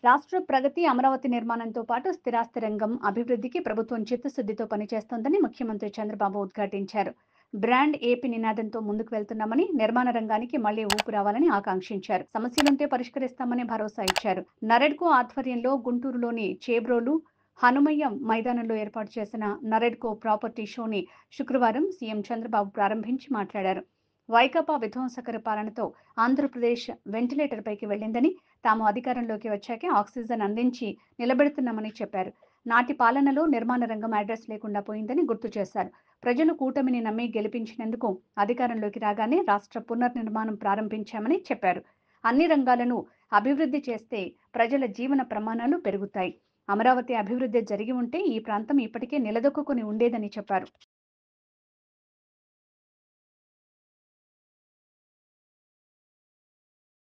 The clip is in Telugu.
రాష్ట్ర ప్రగతి, అమరావతి నిర్మాణంతో పాటు స్థిరాస్తి రంగం అభివృద్ధికి ప్రభుత్వం చిత్తశుద్ధితో పనిచేస్తోందని ముఖ్యమంత్రి చంద్రబాబు ఉద్ఘాటించారు. బ్రాండ్ ఏపీ నినాదంతో ముందుకు వెళ్తున్నామని, నిర్మాణ రంగానికి మళ్లీ ఊపు రావాలని ఆకాంక్షించారు. సమస్యలుంటే పరిష్కరిస్తామని భరోసా ఇచ్చారు. నరెడ్కో ఆధ్వర్యంలో గుంటూరులోని చేబ్రోలు హనుమయ్య మైదానంలో ఏర్పాటు చేసిన నరెడ్కో ప్రాపర్టీ షోని శుక్రవారం సీఎం చంద్రబాబు ప్రారంభించి మాట్లాడారు. వైకాపా విధ్వంసకర పాలనతో ఆంధ్రప్రదేశ్ వెంటిలేటర్ పైకి వెళ్లిందని, తాము అధికారంలోకి వచ్చాకే ఆక్సిజన్ అందించి నిలబెడుతున్నామని చెప్పారు. నాటి పాలనలో నిర్మాణ రంగం అడ్రస్ లేకుండా పోయిందని గుర్తు చేశారు. ప్రజలు కూటమిని నమ్మి గెలిపించినందుకు అధికారంలోకి రాగానే రాష్ట్ర పునర్నిర్మాణం ప్రారంభించామని చెప్పారు. అన్ని రంగాలను అభివృద్ధి చేస్తే ప్రజల జీవన ప్రమాణాలు పెరుగుతాయి. అమరావతి అభివృద్ధి జరిగి ఉంటే ఈ ప్రాంతం ఇప్పటికే నిలదొక్కుని ఉండేదని చెప్పారు.